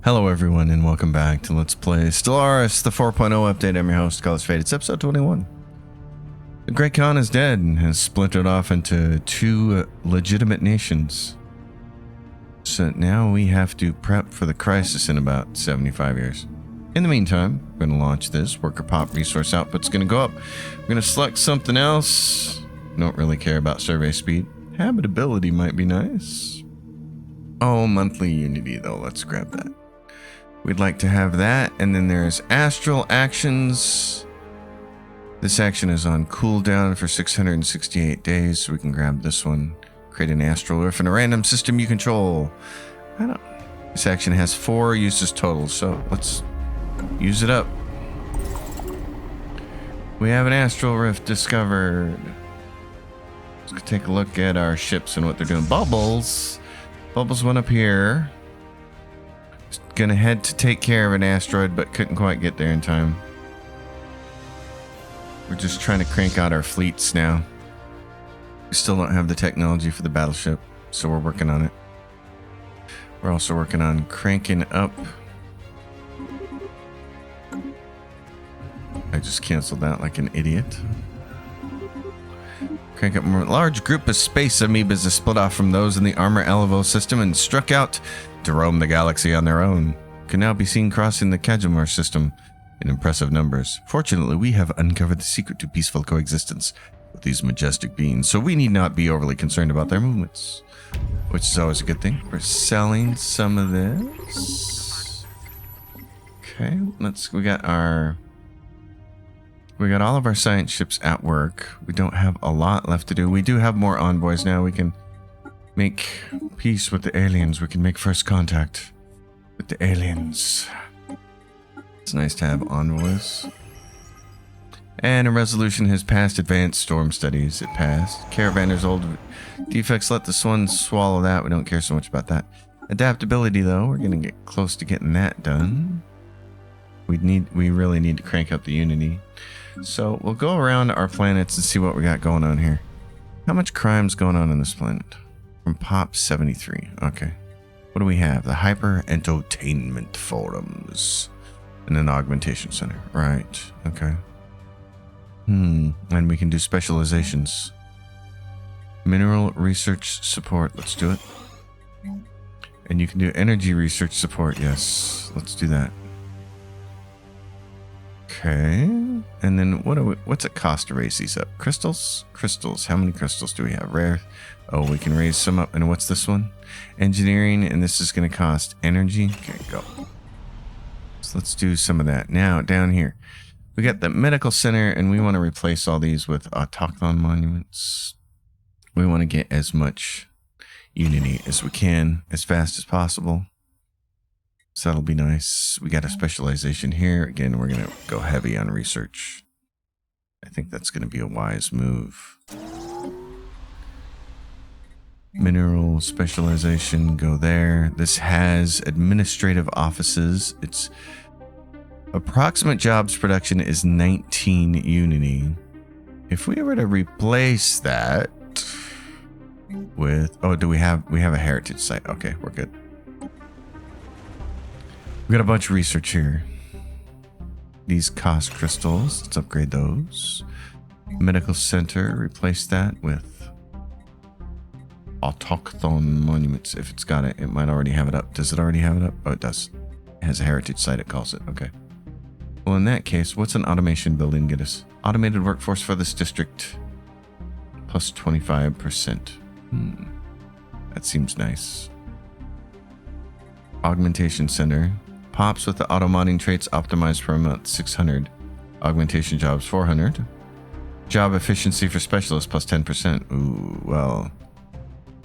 Hello everyone and welcome back to Let's Play Stellaris, the 4.0 update. I'm your host, Colors Fade. It's episode 21. The Great Khan is dead and has splintered off into two legitimate nations. So now we have to prep for the crisis in about 75 years. In the meantime, we're going to launch this. Worker pop resource output's going to go up. We're going to select something else. Don't really care about survey speed. Habitability might be nice. Oh, monthly unity though. Let's grab that. We'd like to have that, and then there's astral actions. This action is on cooldown for 668 days, so we can grab this one. Create an astral rift in a random system you control. This action has 4 uses total, so let's use it up. We have an astral rift discovered. Let's take a look at our ships and what they're doing. Bubbles went up here. Gonna head to take care of an asteroid, but couldn't quite get there in time. We're just trying to crank out our fleets now. We still don't have the technology for the battleship, so we're working on it. We're also working on cranking up. I just canceled that like an idiot. Crank up more. Large group of space amoebas is split off from those in the Armor Elevo system and struck out to roam the galaxy on their own. Can now be seen crossing the Kajamar system in impressive numbers. Fortunately, we have uncovered the secret to peaceful coexistence with these majestic beings, so we need not be overly concerned about their movements, which is always a good thing. We're selling some of this. Okay, we got all of our science ships at work. We don't have a lot left to do. We do have more envoys now. We can make peace with the aliens. We can make first contact with the aliens. It's nice to have envoys. And a resolution has passed advanced storm studies. It passed. Caravander's old defects. Let the one swallow that. We don't care so much about that. Adaptability, though, we're going to get close to getting that done. We really need to crank up the unity. So we'll go around our planets and see what we got going on here. How much crime's going on this planet? From Pop 73. Okay. What do we have? The Hyper Entertainment Forums. And an augmentation center. Right. Okay. And we can do specializations. Mineral research support. Let's do it. And you can do energy research support. Yes. Let's do that. Okay. And then what's it cost to raise these up? Crystals? Crystals. How many crystals do we have? Rare. Oh, we can raise some up. And what's this one? Engineering. And this is going to cost energy. Okay, go. So let's do some of that. Now, down here, we got the medical center, and we want to replace all these with autochthon monuments. We want to get as much unity as we can, as fast as possible. So that'll be nice. We got a specialization here. Again, we're going to go heavy on research. I think that's going to be a wise move. Mineral specialization, go there. This has administrative offices. Its approximate jobs production is 19 unity. If we were to replace that with... Oh, we have a heritage site. Okay, we're good. We got a bunch of research here. These cost crystals. Let's upgrade those. Medical center. Replace that with autochthon monuments. If it's got it, it might already have it up. Does it already have it up? Oh, it does. It has a heritage site, it calls it. Okay. Well, in that case, what's an automation building get us? Automated workforce for this district. Plus 25%. That seems nice. Augmentation center. Pops with the auto modding traits optimized per month 600. Augmentation jobs 400. Job efficiency for specialists plus 10%. Ooh, well,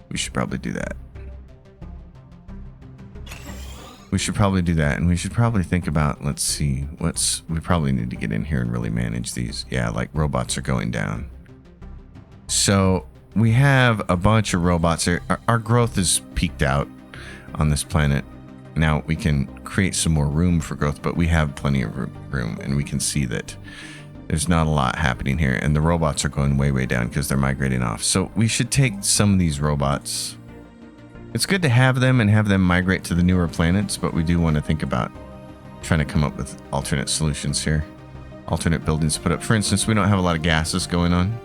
we should probably do that. We should probably do that, and we should probably think about, let's see, we probably need to get in here and really manage these. Yeah, like robots are going down. So we have a bunch of robots here. Our growth is peaked out on this planet. Now we can create some more room for growth, but we have plenty of room, and we can see that there's not a lot happening here, and the robots are going way down because they're migrating off. So we should take some of these robots It's good to have them and have them migrate to the newer planets, but we do want to think about trying to come up with alternate solutions here. Alternate buildings to put up. For instance, we don't have a lot of gases going on.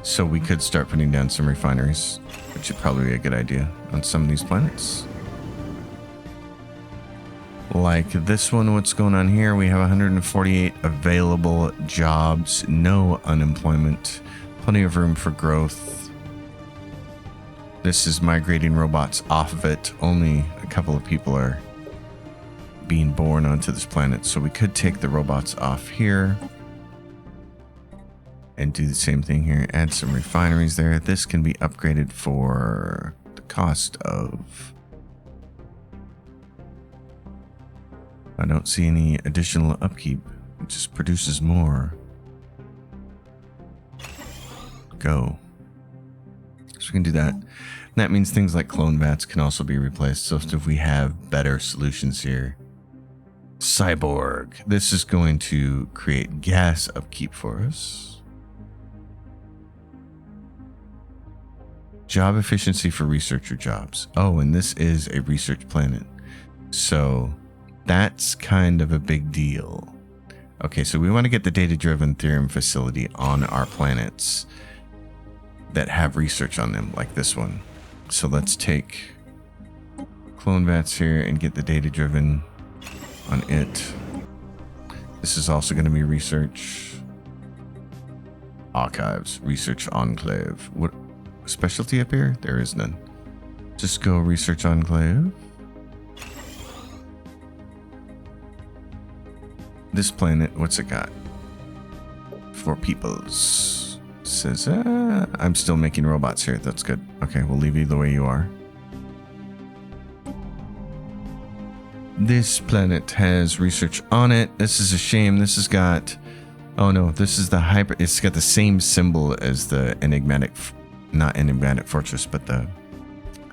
So we could start putting down some refineries, which would probably be a good idea on some of these planets. Like this one, what's going on here? We have 148 available jobs, no unemployment, plenty of room for growth. This is migrating robots off of it. Only a couple of people are being born onto this planet, so we could take the robots off here and do the same thing here. Add some refineries there. This can be upgraded for the cost of... I don't see any additional upkeep. It just produces more. Go. So we can do that. And that means things like clone vats can also be replaced. So if we have better solutions here. Cyborg. This is going to create gas upkeep for us. Job efficiency for researcher jobs. Oh, and this is a research planet. So that's kind of a big deal. Okay, so we want to get the data-driven theorem facility on our planets that have research on them, like this one. So let's take clone vats here and get the data-driven on it. This is also going to be research. Archives, research enclave. What specialty up here? There is none. Just go research enclave. This planet, what's it got? For peoples. Says, I'm still making robots here. That's good. Okay, we'll leave you the way you are. This planet has research on it. This is a shame. This has got... Oh no, this is the hyper... It's got the same symbol as the enigmatic... Not enigmatic fortress, but the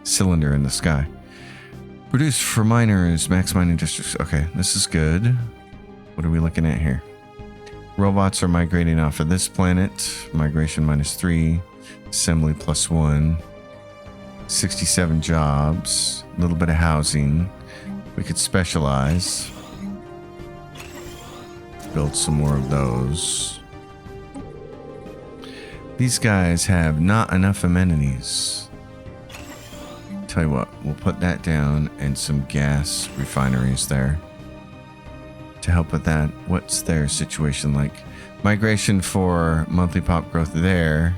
cylinder in the sky. Produced for miners, max mining districts. Okay, this is good. What are we looking at here? Robots are migrating off of this planet. Migration -3. Assembly +1. 67 jobs. A little bit of housing. We could specialize. Build some more of those. These guys have not enough amenities. Tell you what, we'll put that down and some gas refineries there. To help with that, what's their situation like? Migration for monthly pop growth there.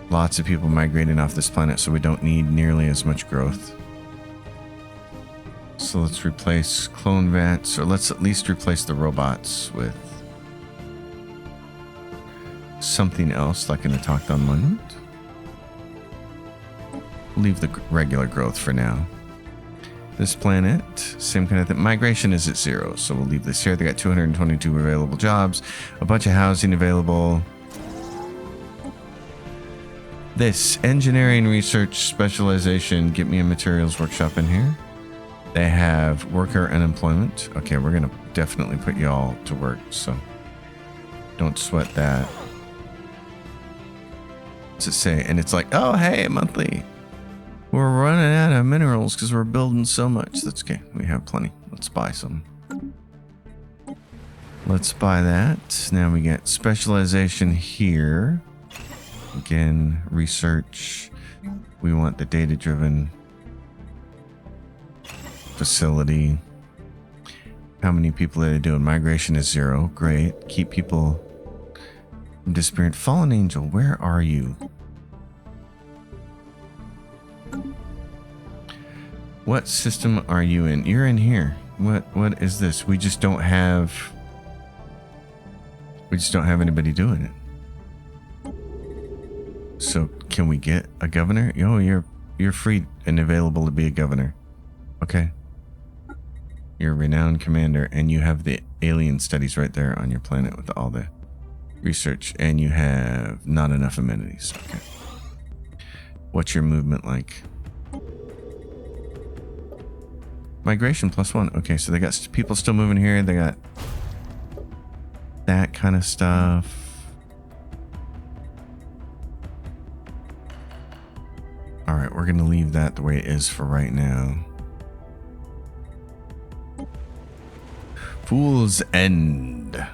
Lots of people migrating off this planet, so we don't need nearly as much growth. So let's replace clone vats, or let's at least replace the robots with something else, like an autochthon monument. Leave the regular growth for now. This planet, same kind of thing. Migration is at 0, so we'll leave this here. They got 222 available jobs, a bunch of housing available. This engineering research specialization, get me a materials workshop in here. They have worker unemployment. Okay, we're gonna definitely put y'all to work, so don't sweat that. What's it say? And it's like, oh hey, monthly. We're running out of minerals because we're building so much. That's okay. We have plenty. Let's buy some. Let's buy that. Now we get specialization here. Again, research. We want the data-driven facility. How many people are they doing? Migration is 0. Great. Keep people from disappearing. Fallen Angel, where are you? What system are you in? You're in here. What is this? We just don't have anybody doing it. So can we get a governor? Oh, you're free and available to be a governor. Okay. You're a renowned commander, and you have the alien studies right there on your planet with all the research, and you have not enough amenities. Okay. What's your movement like? Migration +1. Okay, so they got people still moving here. They got that kind of stuff. we're going to leave that the way it is for right now. Fool's End.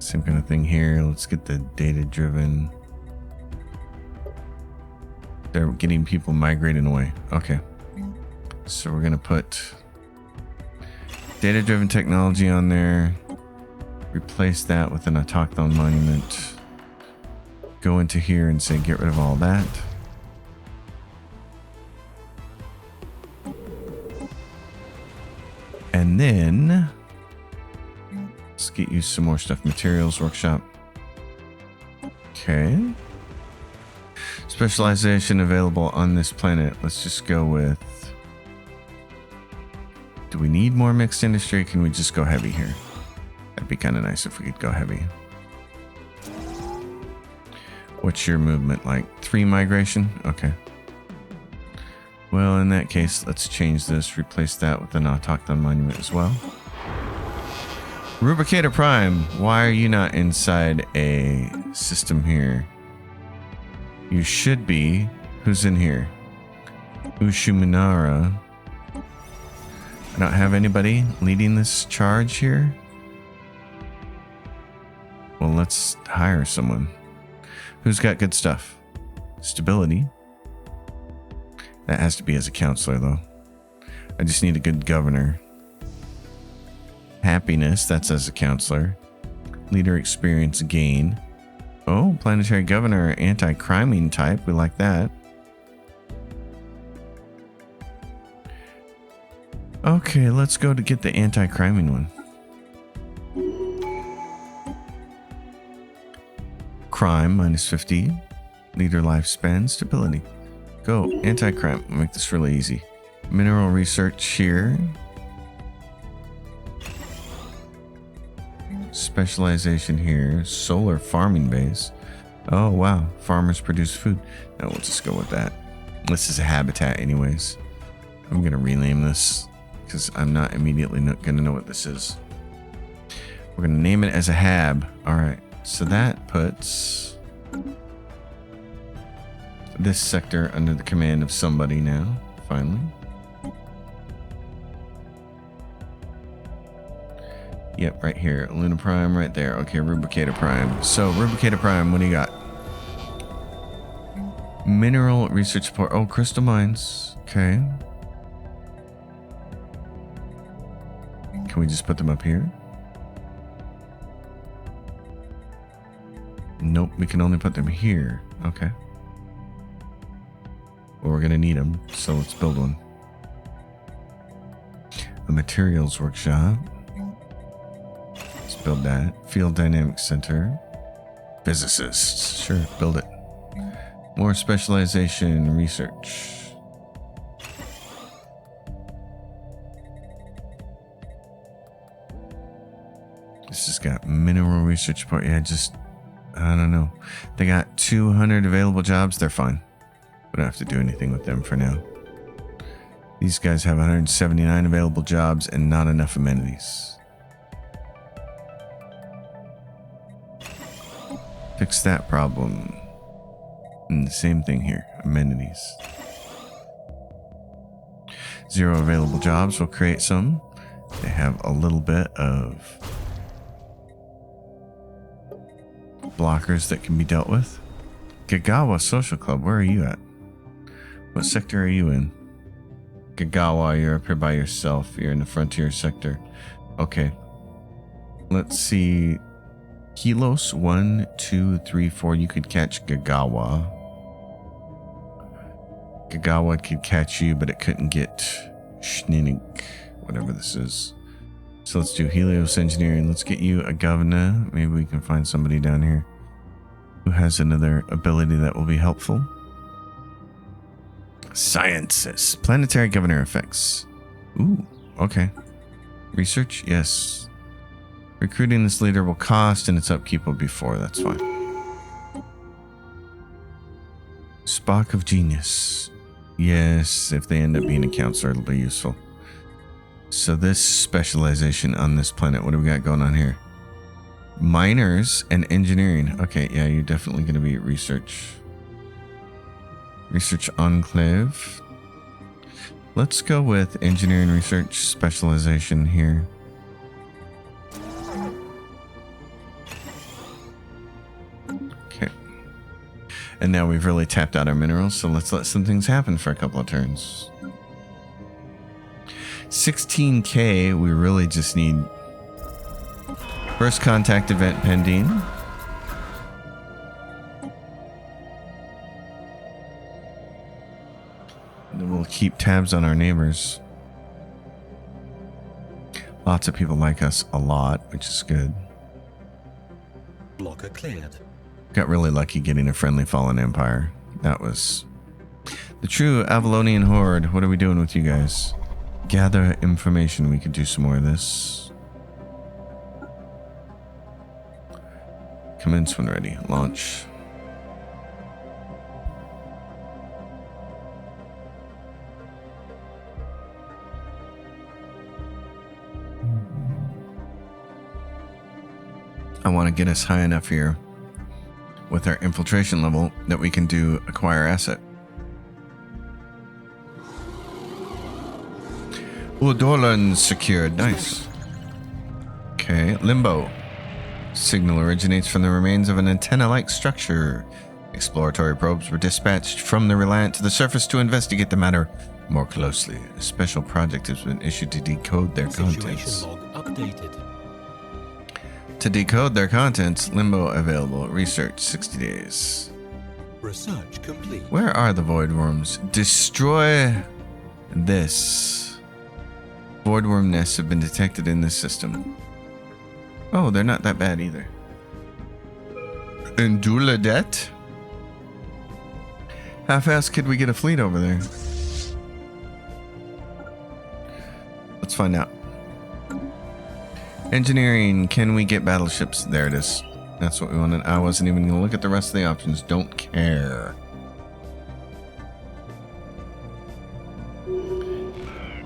Same kind of thing here. Let's get the data-driven. They're getting people migrating away. Okay. So we're going to put data-driven technology on there. Replace that with an autochthon monument. Go into here and say get rid of all that. And then let's get you some more stuff. Materials workshop. Okay. Specialization available on this planet. Let's just go with... Do we need more mixed industry? Can we just go heavy here? That'd be kind of nice if we could go heavy. What's your movement like? 3 migration? Okay. Well, in that case, let's change this. Replace that with an autochthon monument as well. Rubricator Prime, why are you not inside a system here? You should be. Who's in here? Ushuminara. I don't have anybody leading this charge here. Well, let's hire someone. Who's got good stuff? Stability. That has to be as a counselor, though. I just need a good governor. Happiness, that's as a counselor. Leader experience gain. Oh, planetary governor, anti-criming type. We like that. Okay, let's go to get the anti-criming one. Crime, -50. Leader lifespan, stability. Go, anti-crime. We'll make this really easy. Mineral research here. Specialization here. Solar farming base. Oh, wow. Farmers produce food. No, we'll just go with that. This is a habitat anyways. I'm going to rename this because I'm not immediately going to know what this is. We're going to name it as a hab. All right. So that puts this sector under the command of somebody now, finally. Yep, right here. Luna Prime right there. Okay, Rubricator Prime. So, Rubricator Prime, what do you got? Mineral research support. Oh, crystal mines. Okay. Can we just put them up here? Nope, we can only put them here. Okay. Well, we're going to need them, so let's build one. A materials workshop. Let's build that. Field Dynamics Center. Physicists. Sure, build it. More specialization research. This has got mineral research part. Yeah, just, I don't know. They got 200 available jobs. They're fine. We don't have to do anything with them for now. These guys have 179 available jobs and not enough amenities. Fix that problem. And the same thing here. Amenities. 0 available jobs. We'll create some. They have a little bit of blockers that can be dealt with. Gagawa Social Club, where are you at? What sector are you in? Gagawa, you're up here by yourself. You're in the frontier sector. Okay. Let's see. Kilos, 1, 2, 3, 4. You could catch Gagawa. Gagawa could catch you, but it couldn't get Schninik, whatever this is. So let's do Helios Engineering. Let's get you a governor. Maybe we can find somebody down here who has another ability that will be helpful. Sciences. Planetary governor effects. Ooh, okay. Research? Yes. Recruiting this leader will cost and its upkeep will be 4. That's fine. Spark of Genius. Yes, if they end up being a counselor, it'll be useful. So this specialization on this planet, what do we got going on here? Miners and engineering. Okay, yeah, you're definitely going to be research. Research Enclave. Let's go with engineering research specialization here. Okay. And now we've really tapped out our minerals, so let's let some things happen for a couple of turns. 16k, we really just need first contact event pending. And then we'll keep tabs on our neighbors. Lots of people like us a lot, which is good. Blocker cleared. Got really lucky getting a friendly fallen empire. That was the true Avalonian horde. What are we doing with you guys? Gather information. We could do some more of this. Commence when ready. Launch. I want to get us high enough here with our infiltration level that we can do acquire asset. Udolan secured. Nice. Okay, Limbo. Signal originates from the remains of an antenna-like structure. Exploratory probes were dispatched from the Reliant to the surface to investigate the matter more closely. A special project has been issued to decode their contents. Situation log updated. To decode their contents, Limbo available. Research 60 days. Research complete. Where are the void worms? Destroy this. Void worm nests have been detected in this system. Oh, they're not that bad either. Induladet? How fast could we get a fleet over there? Let's find out. Engineering, can we get battleships? There it is. That's what we wanted. I wasn't even going to look at the rest of the options. Don't care.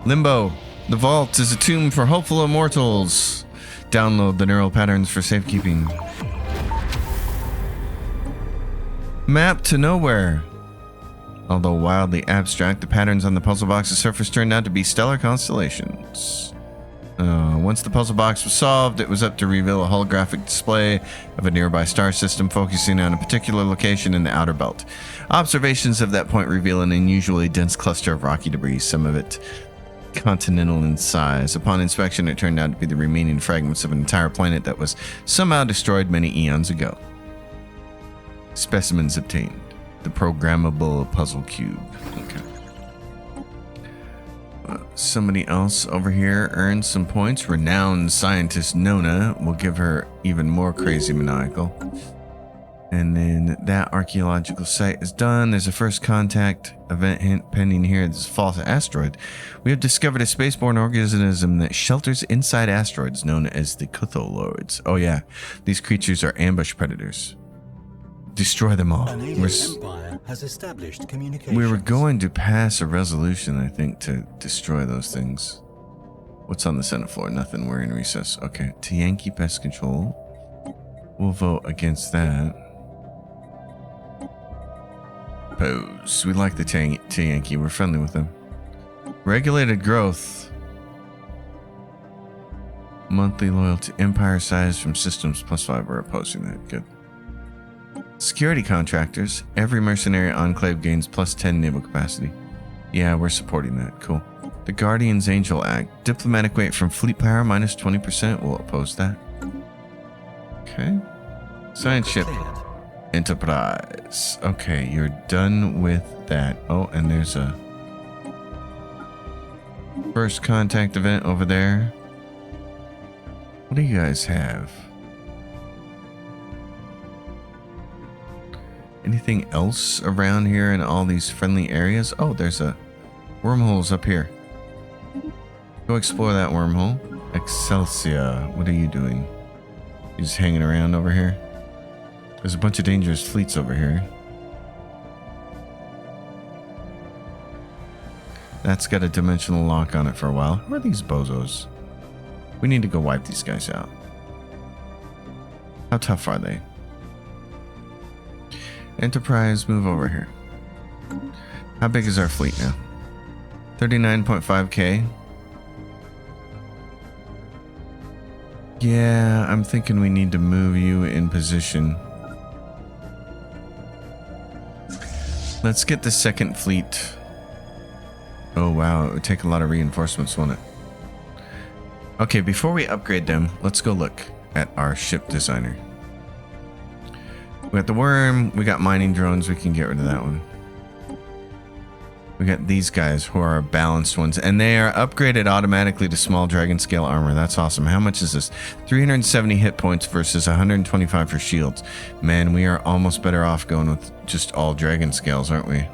Limbo. The vault is a tomb for hopeful immortals. Download the neural patterns for safekeeping. Map to nowhere. Although wildly abstract, the patterns on the puzzle box's surface turned out to be stellar constellations. Once the puzzle box was solved, it was up to reveal a holographic display of a nearby star system focusing on a particular location in the outer belt. Observations of that point reveal an unusually dense cluster of rocky debris, some of it continental in size. Upon inspection, it turned out to be the remaining fragments of an entire planet that was somehow destroyed many eons ago. Specimens obtained. The programmable puzzle cube. Okay. Somebody else over here earned some points. Renowned scientist Nona. Will give her even more crazy maniacal. And then that archaeological site is done. There's a first contact event hint pending here. This is false asteroid. We have discovered a spaceborne organism that shelters inside asteroids known as the Cthulhu. Oh yeah, these creatures are ambush predators. Destroy them all. An alien empire has established communication. We were going to pass a resolution, I think, to destroy those things. What's on the Senate floor? Nothing. We're in recess. Okay. Yankee pest control. We'll vote against that. Pose. We like the Yankee. We're friendly with them. Regulated growth. Monthly loyalty. Empire size from systems +5. We're opposing that. Good. Security contractors. Every mercenary enclave gains +10 naval capacity. Yeah, we're supporting that. Cool. The Guardian's Angel Act. Diplomatic weight from fleet power -20%. We'll oppose that. Okay. Science ship. Enterprise. Okay, you're done with that. Oh, and there's a first contact event over there. What do you guys have? Anything else around here in all these friendly areas? Oh, there's a wormholes up here. Go explore that wormhole. Excelsior, what are you doing? You just hanging around over here? There's a bunch of dangerous fleets over here. That's got a dimensional lock on it for a while. Who are these bozos? We need to go wipe these guys out. How tough are they? Enterprise, move over here. How big is our fleet now? 39.5k. Yeah, I'm thinking we need to move you in position. Let's get the second fleet. Oh wow, it would take a lot of reinforcements, won't it? Okay, before we upgrade them, let's go look at our ship designer. We got the worm, we got mining drones, we can get rid of that one. We got these guys who are our balanced ones, and they are upgraded automatically to small dragon scale armor. That's awesome. How much is this? 370 hit points versus 125 for shields. Man, we are almost better off going with just all dragon scales, aren't we?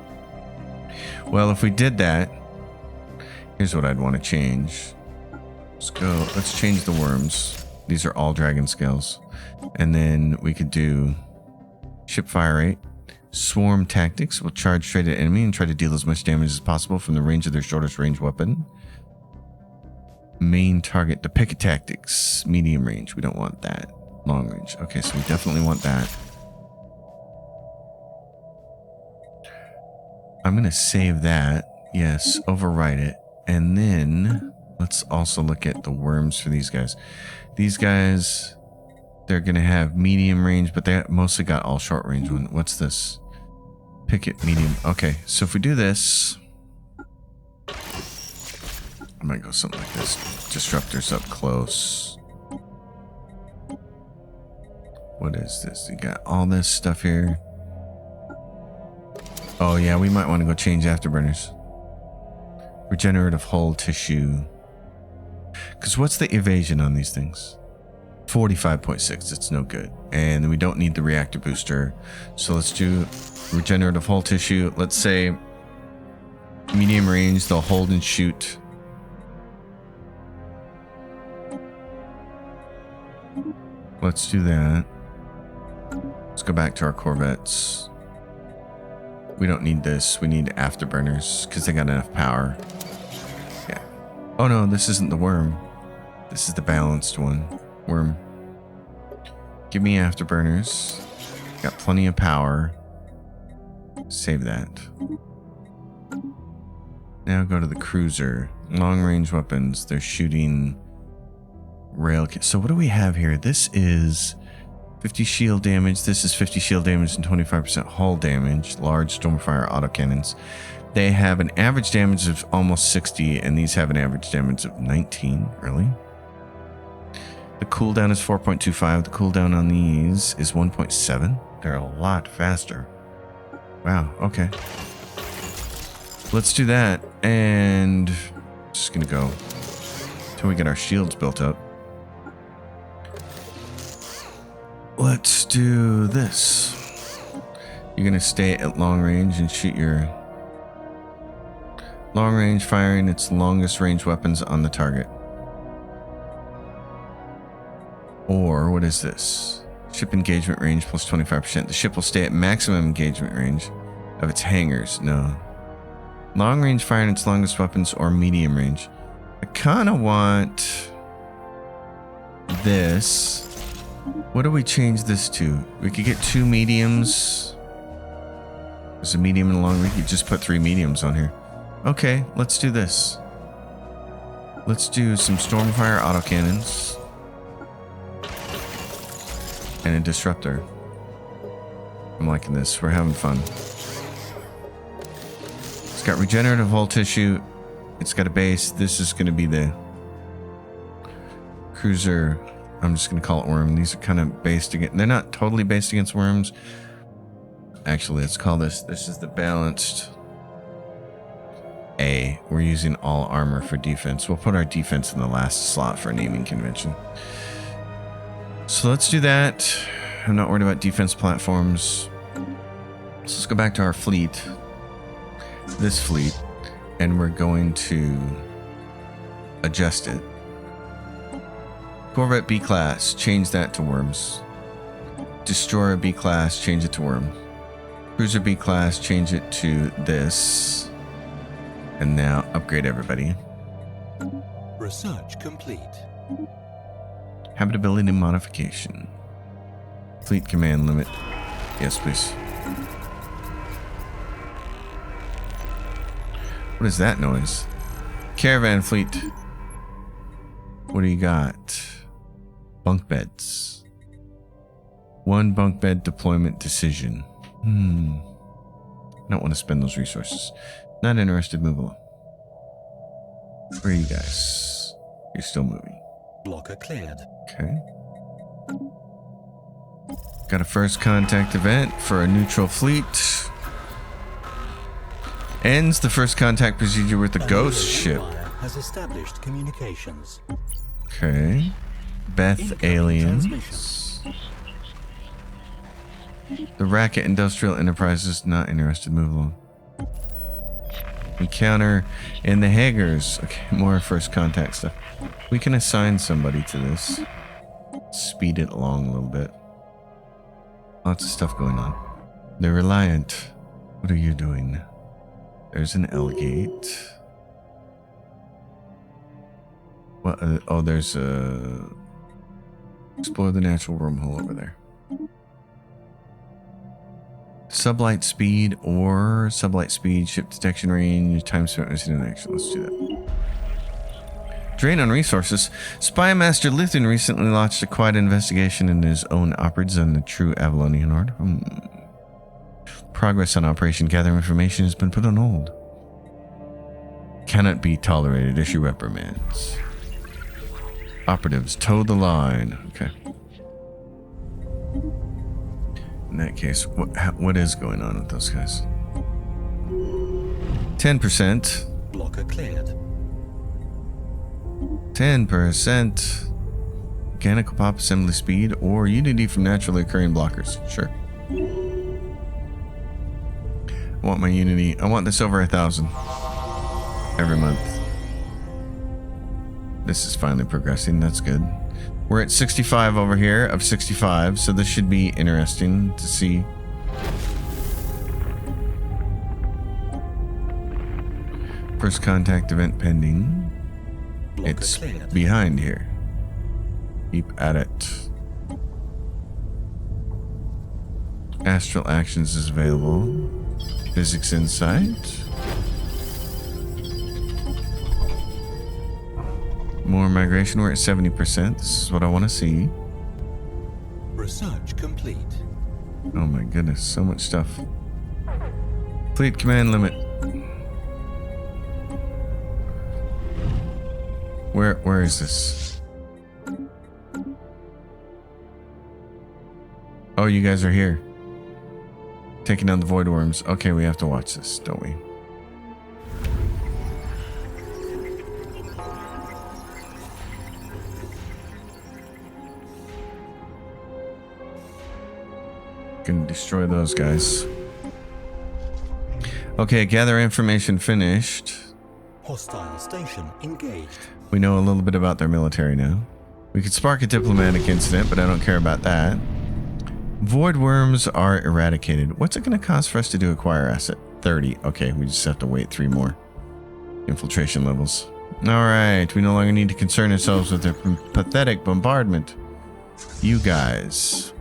Well, if we did that, here's what I'd want to change. Let's change the worms. These are all dragon scales. And then we could do ship fire rate. Swarm tactics will charge straight at enemy and try to deal as much damage as possible from the range of their shortest range weapon. Main target, the picket tactics, medium range. We don't want that. Long range. Okay, so we definitely want that. I'm going to save that. Yes, overwrite it. And then let's also look at the worms for these guys. These guys, they're going to have medium range, but they mostly got all short range. What's this? Picket medium. Okay, so if we do this, I might go something like this. Disruptors up close. What is this? You got all this stuff here. Oh yeah, we might want to go change afterburners. Regenerative hull tissue. Because what's the evasion on these things? 45.6. It's no good. And we don't need the reactor booster. So let's do regenerative hull tissue. Let's say medium range, they'll hold and shoot. Let's do that. Let's go back to our corvettes. We don't need this. We need afterburners because they got enough power. Yeah. Oh no, this isn't the worm. This is the balanced one. Worm. Give me afterburners. Got plenty of power. Save that. Now go to the cruiser. Long range weapons. They're shooting rail. So what do we have here? This is 50 shield damage. This is 50 shield damage and 25% hull damage. Large stormfire autocannons. They have an average damage of almost 60, and these have an average damage of 19. Really? The cooldown is 4.25. The cooldown on these is 1.7. They're a lot faster. Wow, okay. Let's do that, and just gonna go until we get our shields built up. Let's do this. You're gonna stay at long range and shoot your long range, firing its longest range weapons on the target. Or what is this? Ship engagement range plus 25%. The ship will stay at maximum engagement range of its hangars. No. Long range firing its longest weapons or medium range. I kind of want this. What do we change this to? We could get 2 mediums. There's a medium and a long. We could just put 3 mediums on here. Okay, let's do this. Let's do some stormfire autocannons. And a disruptor. I'm liking this. We're having fun. It's got regenerative hull tissue. It's got a base. This is going to be the cruiser. I'm just going to call it worm. These are kind of based against. They're not totally based against worms. Actually, let's call this. This is the balanced A. We're using all armor for defense. We'll put our defense in the last slot for a naming convention. So let's do that. I'm not worried about defense platforms. So let's go back to our fleet. This fleet. And we're going to adjust it. Corvette B class, change that to worms. Destroyer B class, change it to worms. Cruiser B class, change it to this. And now upgrade everybody. Research complete. Habitability modification. Fleet command limit. Yes, please. What is that noise? Caravan fleet. What do you got? Bunk beds. 1 bunk bed deployment decision. I don't want to spend those resources. Not interested, move along. Where are you guys? You're still moving. Blocker cleared. Okay. Got a first contact event for a neutral fleet. Ends the first contact procedure with the ghost ship. Empire has established communications. Okay. Beth Incoming aliens. transmission. The Racket Industrial Enterprises, not interested, move along. Encounter in the Haggers. Okay, more first contact stuff. We can assign somebody to this. Speed it along a little bit. Lots of stuff going on. The Reliant. What are you doing? There's an L-gate. What? Oh, there's a... Explore the natural wormhole over there. Sublight speed or sublight speed, ship detection range, time spent in action. Let's do that. Drain on resources. Spy Master Luthen recently launched a quiet investigation into his own operations on the true Avalonian Order. Progress on Operation Gather Information has been put on hold. Cannot be tolerated. Issue reprimands. Operatives toe the line. Okay. In that case, what is going on with those guys? 10%. Blocker cleared. 10%. Mechanical pop assembly speed or unity from naturally occurring blockers. Sure. I want my unity. I want this over 1,000 every month. This is finally progressing. That's good. We're at 65 over here of 65, so this should be interesting to see. First contact event pending. Blocker It's cleared. behind here. Keep at it. Astral actions is available. Physics insight. More migration. We're at 70%. This is what I want to see. Research complete. Oh my goodness, so much stuff. Fleet command limit. Where is this? Oh, you guys are here. Taking down the void worms. Okay, we have to watch this, don't we? Can destroy those guys. Okay, gather information finished. Hostile station engaged. We know a little bit about their military now. We could spark a diplomatic incident, but I don't care about that. Void worms are eradicated. What's it going to cost for us to do acquire asset? 30. Okay, we just have to wait 3 more infiltration levels. All right, we no longer need to concern ourselves with their pathetic bombardment. You guys,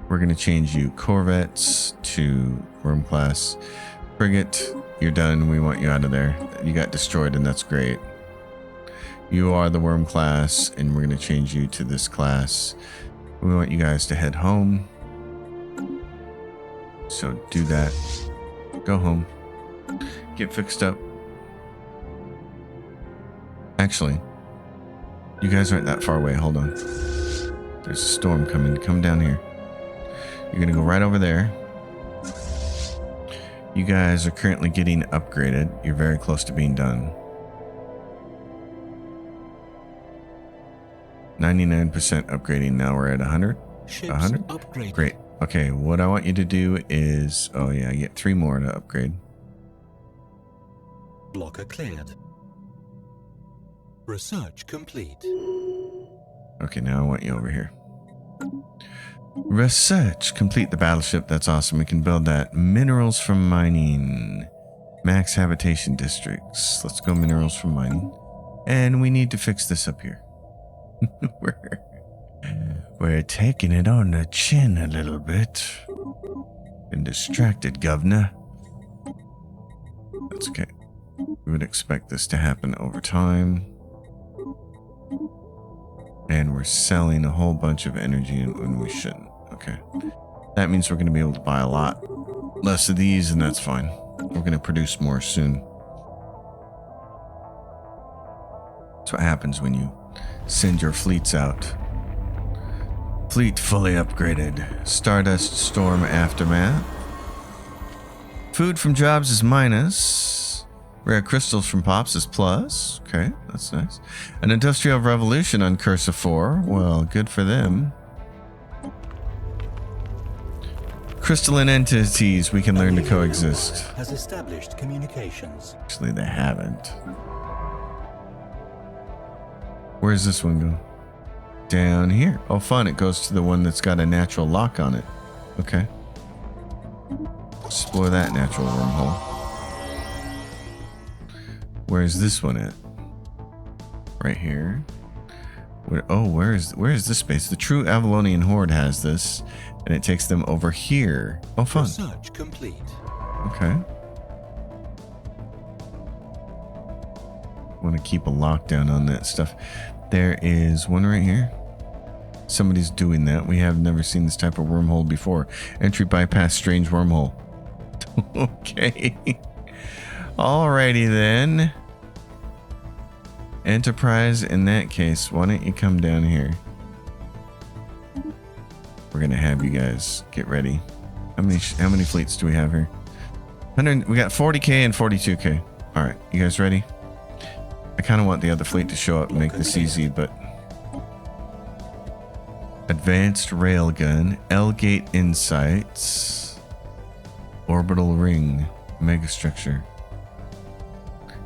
we're going to change you corvettes to worm class. Frigate, you're done. We want you out of there. You got destroyed, and that's great. You are the worm class, and we're going to change you to this class. We want you guys to head home. So do that. Go home. Get fixed up. Actually, you guys aren't that far away. Hold on. There's a storm coming. Come down here. You're going to go right over there. You guys are currently getting upgraded. You're very close to being done. 99% upgrading. Now we're at 100. Ships 100? upgraded. Great. Okay, what I want you to do is... Oh yeah, you get 3 more to upgrade. Blocker cleared. Research complete. Okay, now I want you over here. Research. Complete the battleship. That's awesome. We can build that. Minerals from mining. Max habitation districts. Let's go minerals from mining. And we need to fix this up here. We're taking it on the chin a little bit. Been distracted, governor. That's okay. We would expect this to happen over time. And we're selling a whole bunch of energy when we shouldn't. Okay. That means we're going to be able to buy a lot less of these, and that's fine. We're going to produce more soon. That's what happens when you send your fleets out. Fleet fully upgraded. Stardust Storm Aftermath. Food from jobs is minus. Rare crystals from pops is plus. Okay, that's nice. An industrial revolution on Curse of 4. Well, good for them. Crystalline entities we can learn to coexist. Has established communications. Actually, they haven't. Where's this one go? Down here. Oh, fun. It goes to the one that's got a natural lock on it. Okay. Explore that natural wormhole. Where's this one at? Right here. Where is this space? The true Avalonian Horde has this, and it takes them over here. Oh, fun. Research complete. Okay. Want to keep a lockdown on that stuff. There is one right here. Somebody's doing that. We have never seen this type of wormhole before. Entry bypass strange wormhole. Okay. Alrighty then. Enterprise, in that case, why don't you come down here? We're gonna have you guys get ready. How many fleets do we have here? 100. We got 40k and 42k. All right, you guys ready? I kind of want the other fleet to show up and make this easy, but advanced railgun, L-gate insights, orbital ring, megastructure,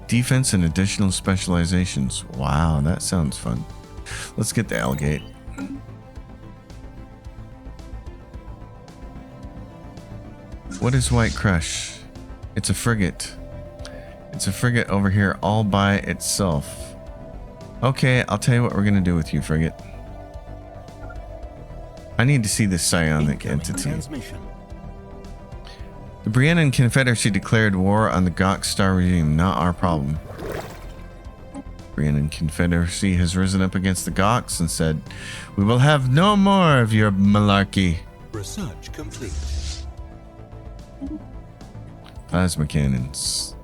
defense and additional specializations. Wow, that sounds fun. Let's get the L-gate. What is White Crush? It's a frigate. It's a frigate over here all by itself. Okay, I'll tell you what we're going to do with you, frigate. I need to see this psionic entity. The Briannan Confederacy declared war on the Gok Star regime. Not our problem. Briannan Confederacy has risen up against the Goks and said, "We will have no more of your malarkey." Research complete. Plasma cannons.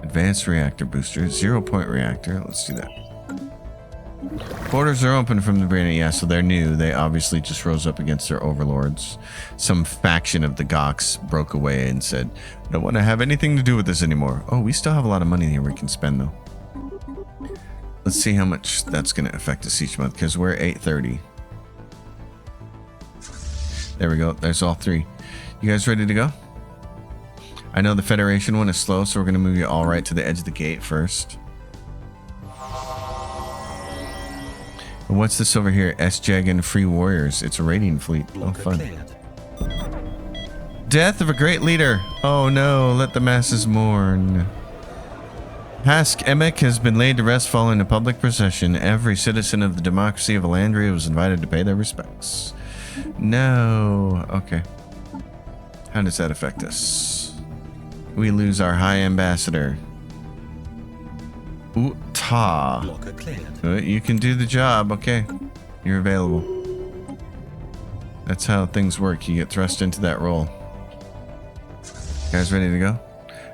Advanced reactor booster. 0-point reactor. Let's do that. Borders are open from the Brianna. Yeah, so they're new. They obviously just rose up against their overlords. Some faction of the Goks broke away and said, "I don't want to have anything to do with this anymore." Oh, we still have a lot of money here we can spend, though. Let's see how much that's going to affect us each month, because we're 830. There we go. There's all three. You guys ready to go? I know the Federation one is slow, so we're going to move you all right to the edge of the gate first. And what's this over here? S-Jagan Free Warriors. It's a raiding fleet. Oh, fun. Death of a great leader. Oh no, let the masses mourn. Hask Emek has been laid to rest following a public procession. Every citizen of the democracy of Elandria was invited to pay their respects. No. Okay. How does that affect us? We lose our High Ambassador. Ta. You can do the job. Okay. You're available. That's how things work. You get thrust into that role. Guys ready to go?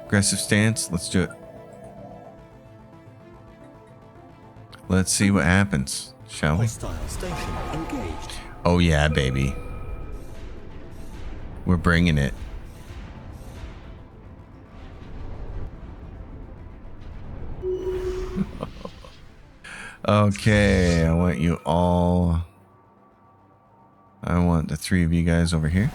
Aggressive stance. Let's do it. Let's see what happens, shall we? Oh yeah, baby. We're bringing it. Okay, I want you all. I want the three of you guys over here.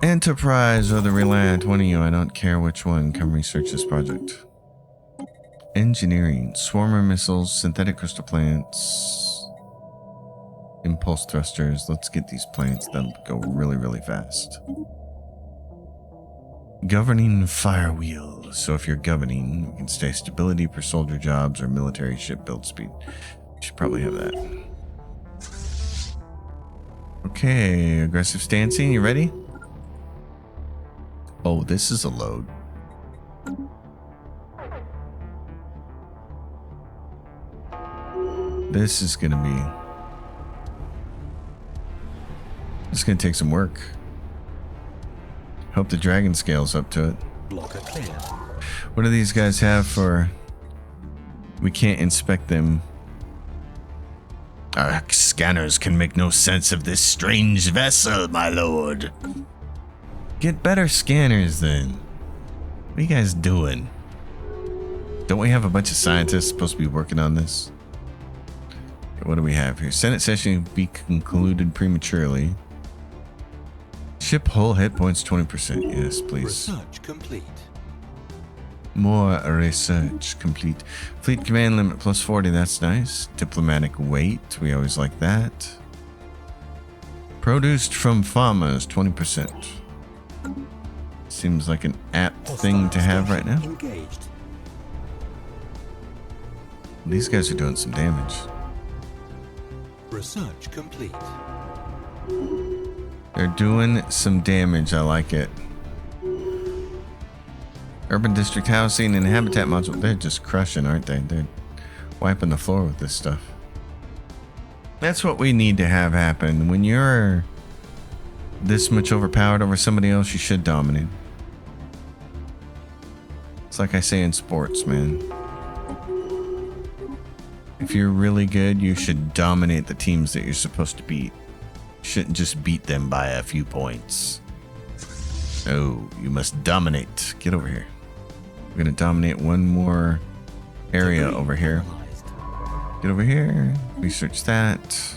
Enterprise or the Reliant, one of you, I don't care which one. Come research this project. Engineering, swarmer missiles, synthetic crystal plants, impulse thrusters. Let's get these plants. They'll go really, really fast. Governing fire wheel. So if you're governing, you can stay stability per soldier jobs or military ship build speed. You should probably have that. Okay, aggressive stancing. You ready? Oh, this is a load. This is gonna be... It's gonna take some work. Hope the dragon scales up to it. Blocker clear. What do these guys have for... We can't inspect them. Our scanners can make no sense of this strange vessel, my lord. Get better scanners then. What are you guys doing? Don't we have a bunch of scientists supposed to be working on this? What do we have here? Senate session be concluded prematurely. Ship hull hit points 20%. Yes, please. Research complete. More research complete. Fleet command limit plus 40. That's nice. Diplomatic weight. We always like that. Produced from farmers 20%. Seems like an apt thing to have right now. Engaged. These guys are doing some damage. Research complete. They're doing some damage. I like it. Urban district housing and habitat module. They're just crushing, aren't they? They're wiping the floor with this stuff. That's what we need to have happen. When you're this much overpowered over somebody else, you should dominate. It's like I say in sports, man. If you're really good, you should dominate the teams that you're supposed to beat. You shouldn't just beat them by a few points. No, you must dominate. Get over here. We're going to dominate one more area over here. Get over here. Research that.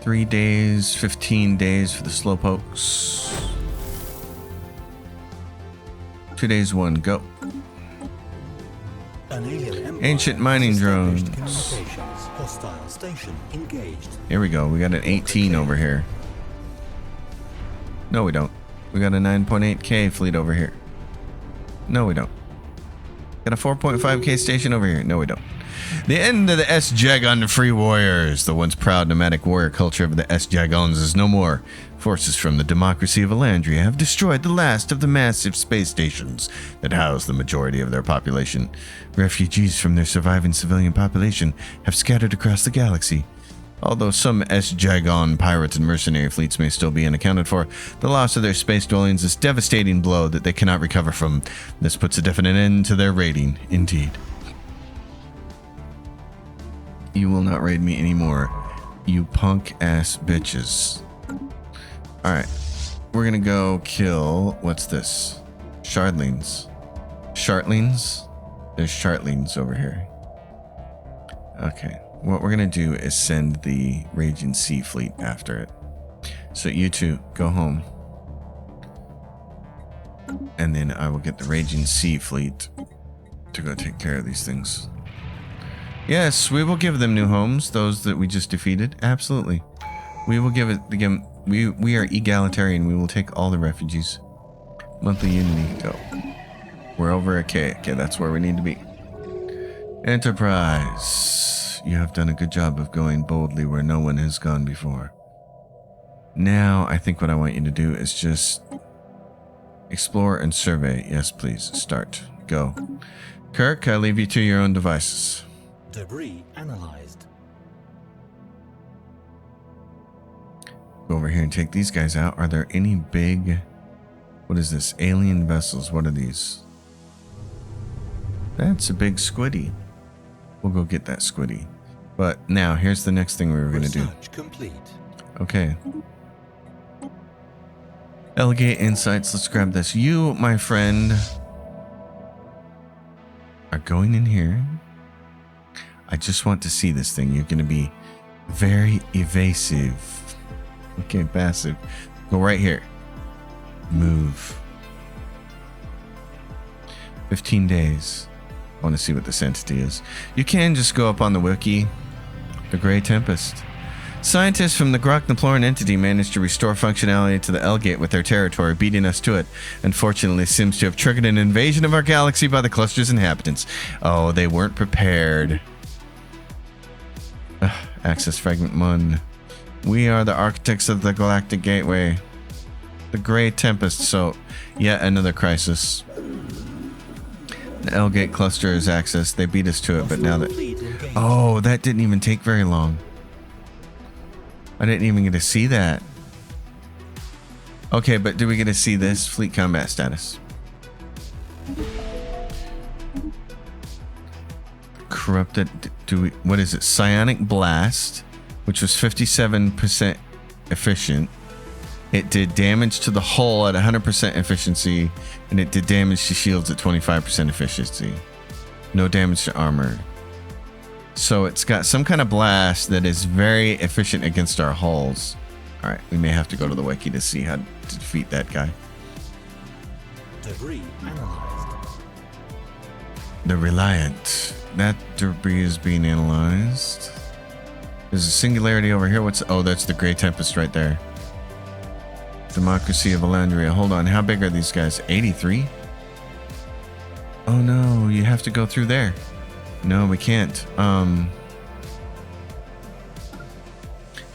3 days, 15 days for the slowpokes. 2 days, 1, go. Ancient mining drones. Hostile station engaged. Here we go. We got an 18 over here. No, we don't. We got a 9.8K fleet over here. No, we don't. Got a 4.5K station over here. No, we don't. The end of the S-Jagon Free Warriors. The once proud nomadic warrior culture of the S-Jagons is no more. Forces from the democracy of Elandria have destroyed the last of the massive space stations that house the majority of their population. Refugees from their surviving civilian population have scattered across the galaxy. Although some S-Jagon pirate and mercenary fleets may still be unaccounted for, the loss of their space dwellings is a devastating blow that they cannot recover from. This puts a definite end to their raiding, indeed. You will not raid me anymore, you punk-ass bitches. Alright, we're gonna go kill... What's this? Shardlings. Shartlings? There's Shartlings over here. Okay. What we're going to do is send the Raging Sea Fleet after it. So you two, go home. And then I will get the Raging Sea Fleet to go take care of these things. Yes, we will give them new homes, those that we just defeated. Absolutely. We will give it again. We are egalitarian. We will take all the refugees. Monthly unity, go. We're over a K. Okay, that's where we need to be. Enterprise. You have done a good job of going boldly where no one has gone before. Now, I think what I want you to do is just explore and survey. Yes, please. Start. Go. Kirk, I leave you to your own devices. Debris analyzed. Go over here and take these guys out. Are there any big... What is this? Alien vessels. What are these? That's a big squiddy. We'll go get that squiddy. But now, here's the next thing we were going to do. Research complete. Okay. Elegate Insights. Let's grab this. You, my friend, are going in here. I just want to see this thing. You're going to be very evasive. Okay, passive. Go right here. Move. 15 days. I want to see what this entity is. You can just go up on the wiki. The Great Tempest. Scientists from the Groknaploran entity managed to restore functionality to the L-Gate with their territory, beating us to it. Unfortunately, seems to have triggered an invasion of our galaxy by the cluster's inhabitants. Oh, they weren't prepared. Access Fragment 1. We are the architects of the Galactic Gateway. The Great Tempest. So, yet another crisis. The L-Gate cluster is accessed. They beat us to it, but now that... Oh, that didn't even take very long. I didn't even get to see that. Okay, but do we get to see this? Fleet combat status. Corrupted... What is it? Psionic Blast, which was 57% efficient. It did damage to the hull at 100% efficiency, and it did damage to shields at 25% efficiency. No damage to armor. So it's got some kind of blast that is very efficient against our hulls. Alright, we may have to go to the wiki to see how to defeat that guy. Debris analyzed. The Reliant. That debris is being analyzed. There's a singularity over here. Oh, that's the Great Tempest right there. Democracy of Alandria. Hold on, how big are these guys? 83? Oh no, you have to go through there. No, we can't.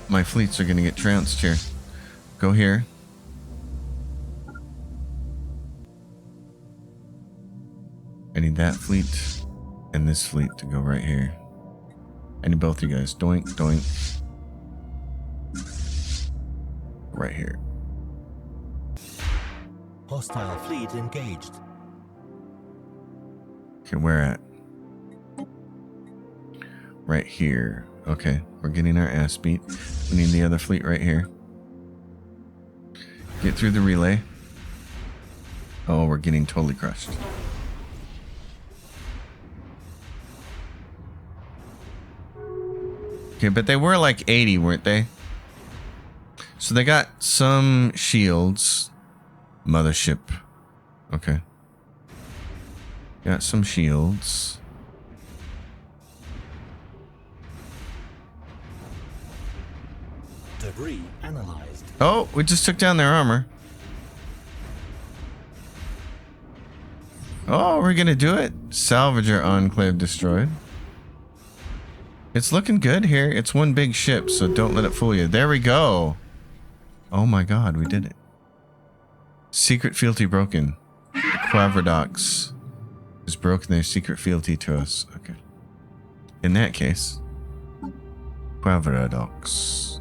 My fleets are gonna get trounced here. Go here. I need that fleet and this fleet to go right here. I need both you guys. Doink, doink. Right here. Hostile fleet engaged. Okay, where at? Right here. Okay, we're getting our ass beat. We need the other fleet right here. Get through the relay. Oh, we're getting totally crushed. Okay, but they were like 80, weren't they? So they got some shields. Mothership. Okay. Got some shields. Debris analyzed. Oh, we just took down their armor. Oh, we're gonna do it. Salvager Enclave destroyed. It's looking good here. It's one big ship, so don't let it fool you. There we go. Oh my god, we did it. Secret fealty broken. The Quavradox has broken their secret fealty to us. Okay. In that case, Quavradox.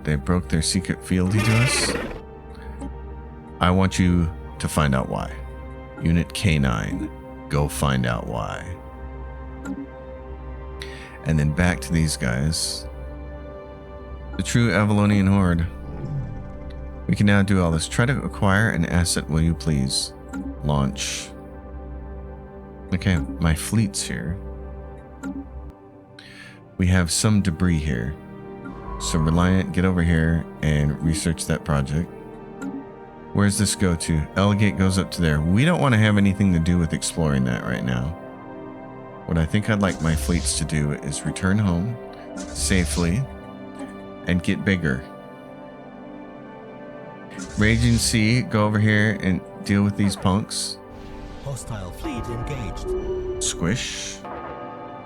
They broke their secret fealty to us. I want you to find out why. Unit K9. Go find out why. And then back to these guys. The true Avalonian Horde. We can now do all this. Try to acquire an asset, will you please? Launch. Okay, my fleet's here. We have some debris here. So Reliant, get over here and research that project. Where's this go to? L-Gate goes up to there. We don't want to have anything to do with exploring that right now. What I think I'd like my fleets to do is return home safely and get bigger. Raging Sea, go over here and deal with these punks. Hostile fleet engaged. Squish.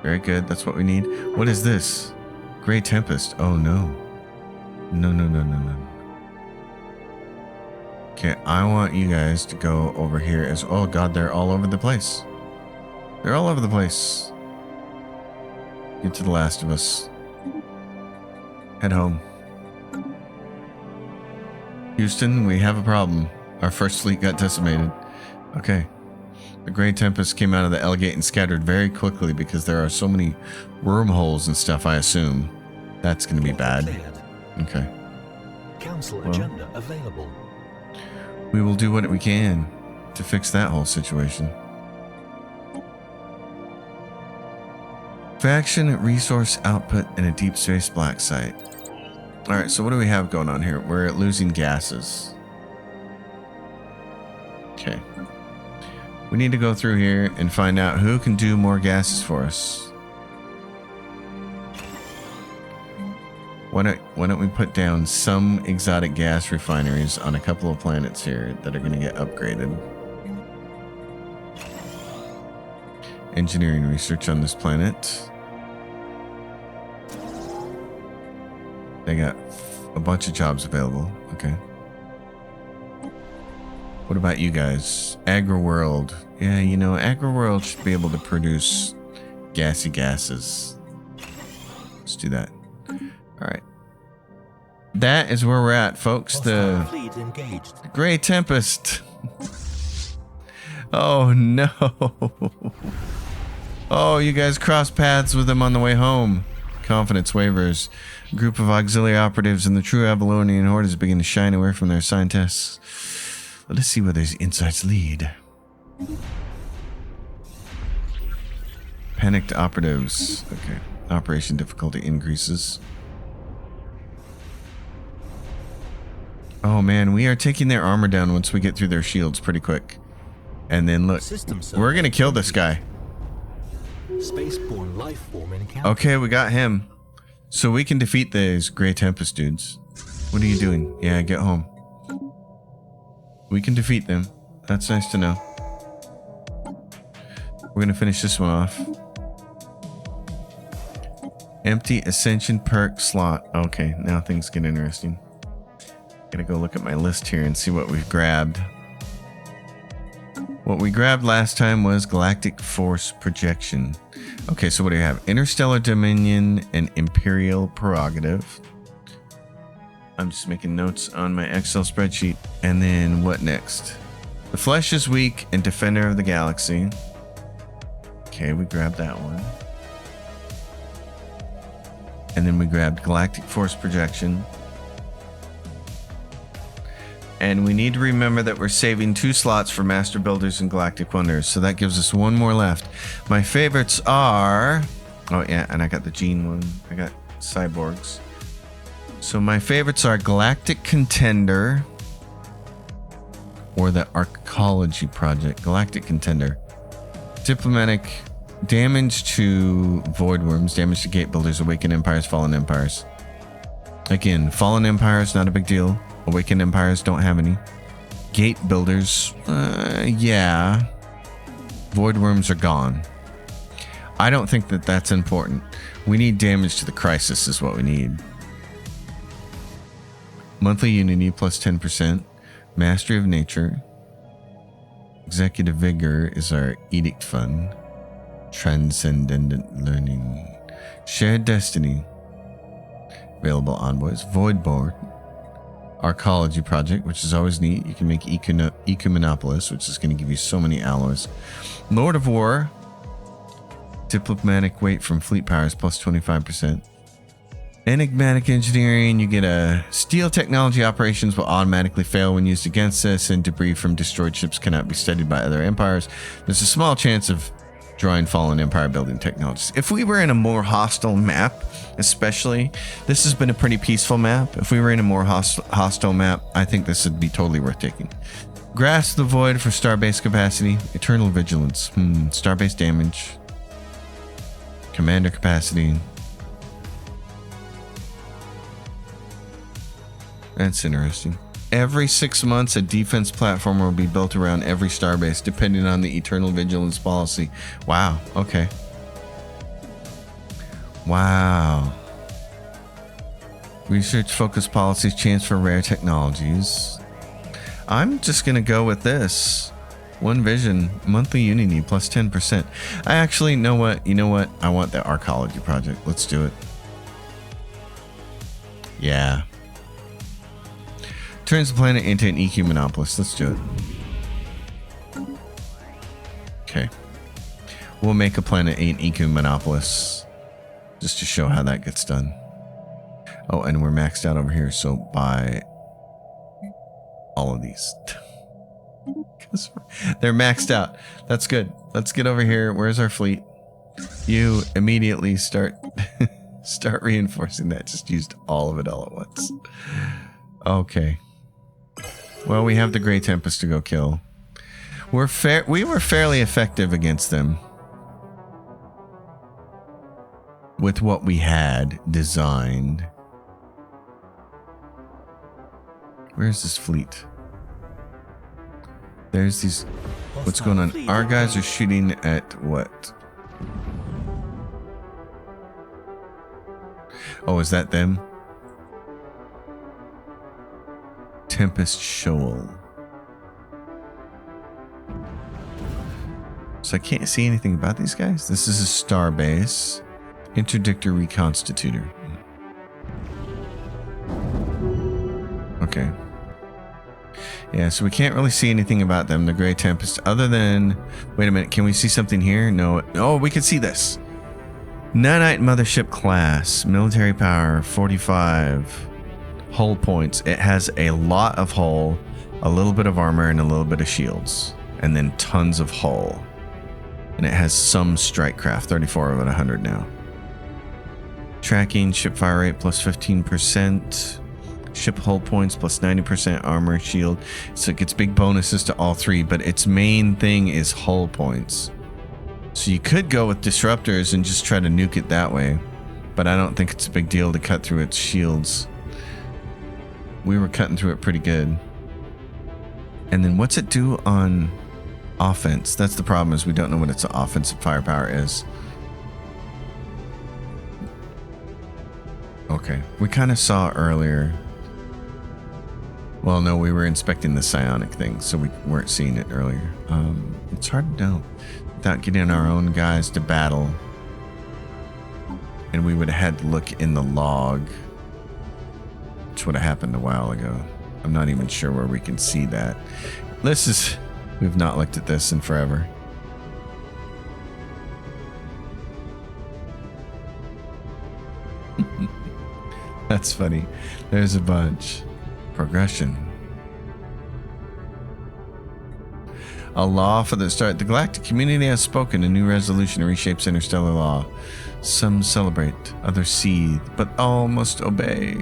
Very good, that's what we need. What is this? Great Tempest. Oh no. No, no, no, no, no. Okay, I want you guys to go over here as... Oh god, they're all over the place. They're all over the place. Get to the Last of Us. Head home. Houston, we have a problem. Our first fleet got decimated. Okay. The Great Tempest came out of the L-Gate and scattered very quickly because there are so many wormholes and stuff, I assume. That's going to be bad. Okay. Council agenda available. We will do what we can to fix that whole situation. Faction resource output in a deep space black site. Alright, so what do we have going on here? We're losing gases. Okay. We need to go through here and find out who can do more gases for us. Why don't we put down some exotic gas refineries on a couple of planets here that are going to get upgraded. Engineering research on this planet. They got a bunch of jobs available. Okay. What about you guys? Agri-World. Yeah, you know, Agri-World should be able to produce gassy gases. Let's do that. Alright. That is where we're at, folks. Hostile fleet engaged. The Great Tempest. Oh, no. Oh, you guys crossed paths with them on the way home. Confidence wavers. A group of auxiliary operatives and the true Avalonian horde is beginning to shine away from their assigned tasks. Let us see where these insights lead. Panicked operatives. Okay. Operation difficulty increases. Oh man, we are taking their armor down once we get through their shields pretty quick. And then look, we're gonna kill this guy. Spaceborne life form encounter. Okay, we got him. So we can defeat these Great Tempest dudes. What are you doing? Yeah, get home. We can defeat them. That's nice to know. We're gonna finish this one off. Empty Ascension perk slot. Okay, now things get interesting. Gotta go look at my list here and see what we've grabbed. What we grabbed last time was Galactic Force Projection. Okay, so what do you have? Interstellar Dominion and Imperial Prerogative. I'm just making notes on my Excel spreadsheet. And then what next? The Flesh is Weak and Defender of the Galaxy. Okay, we grabbed that one. And then we grabbed Galactic Force Projection. And we need to remember that we're saving 2 slots for Master Builders and Galactic Wonders. So that gives us 1 more left. My favorites are... Oh yeah, and I got the Gene one. I got Cyborgs. So my favorites are Galactic Contender or the Arcology Project. Galactic Contender. Diplomatic damage to Void Worms, damage to Gate Builders, Awakened Empires, Fallen Empires. Again, Fallen Empires, not a big deal. Awakened Empires don't have any. Gate Builders, yeah. Void Worms are gone. I don't think that that's important. We need damage to the Crisis is what we need. Monthly Unity plus 10%. Mastery of Nature. Executive Vigor is our Edict Fund. Transcendent Learning. Shared Destiny. Available Envoys. Voidborn. Arcology Project, which is always neat. You can make Ecumenopolis, which is going to give you so many alloys. Lord of War. Diplomatic weight from fleet powers plus 25%. Enigmatic Engineering, you get a steel technology operations will automatically fail when used against us, and debris from destroyed ships cannot be studied by other empires. There's a small chance of drawing fallen empire building technologies. If we were in a more hostile map, especially, this has been a pretty peaceful map. If we were in a more hostile map, I think this would be totally worth taking. Grasp the Void for starbase capacity. Eternal Vigilance. Starbase damage. Commander capacity. That's interesting. Every 6 months, a defense platform will be built around every starbase, depending on the Eternal Vigilance policy. Wow. Okay. Wow. Research focused policies, chance for rare technologies. I'm just going to go with this. One Vision, monthly Unity, plus 10%. I actually know what. You know what? I want the Arcology Project. Let's do it. Yeah. Turns the planet into an Ecumenopolis. Let's do it. Okay. We'll make a planet an Ecumenopolis just to show how that gets done. Oh, and we're maxed out over here, so buy all of these. Because they're maxed out. That's good. Let's get over here. Where's our fleet? You immediately start reinforcing that. Just used all of it all at once. Okay. Well, we have the Great Tempest to go kill. We were fairly effective against them with what we had designed. Where's this fleet? There's these... What's going on? Our guys are shooting at what? Oh, is that them? Tempest Shoal. So I can't see anything about these guys. This is a star base. Interdictor reconstitutor. Okay. Yeah, so we can't really see anything about them, the Great Tempest, other than... Wait a minute, can we see something here? No. Oh, we can see this. Nanite Mothership class. Military power, 45. Hull points. It has a lot of hull, a little bit of armor, and a little bit of shields. And then tons of hull. And it has some strike craft, 34 of it, 100 now. Tracking, ship fire rate plus 15%. Ship hull points plus 90% armor, shield. So it gets big bonuses to all three, but its main thing is hull points. So you could go with disruptors and just try to nuke it that way. But I don't think it's a big deal to cut through its shields. We were cutting through it pretty good. And then what's it do on offense? That's the problem, is we don't know what its offensive firepower is. Okay, we kind of saw earlier. Well, no, we were inspecting the psionic thing, so we weren't seeing it earlier. It's hard to know without getting our own guys to battle. And we would have had to look in the log, which would have happened a while ago. I'm not even sure where we can see that. We've not looked at this in forever. That's funny. There's a bunch. Progression. A law for the start. The galactic community has spoken. A new resolution reshapes interstellar law. Some celebrate, others seethe, but all must obey.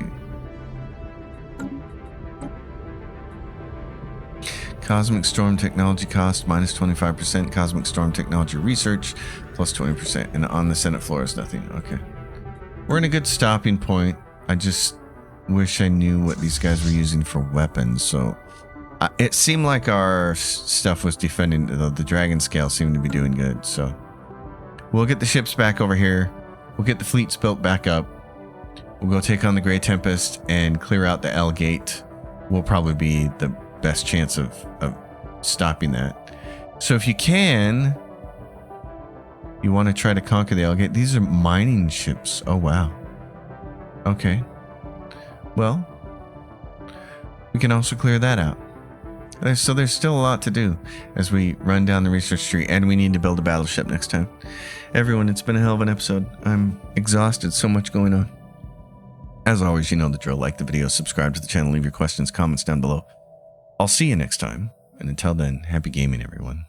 Cosmic Storm Technology cost minus 25%. Cosmic Storm Technology Research plus 20%. And on the Senate floor is nothing. Okay. We're in a good stopping point. I just wish I knew what these guys were using for weapons. So it seemed like our stuff was defending. The dragon scale seemed to be doing good. So we'll get the ships back over here. We'll get the fleets built back up. We'll go take on the Great Tempest and clear out the L gate. Will probably be the best chance of stopping that. So if you can, you want to try to conquer the L gate. These are mining ships. Oh, wow. Okay. Well, we can also clear that out. So there's still a lot to do as we run down the research tree, and we need to build a battleship next time. Everyone, it's been a hell of an episode. I'm exhausted. So much going on. As always, you know the drill. Like the video, subscribe to the channel, leave your questions, comments down below. I'll see you next time. And until then, happy gaming, everyone.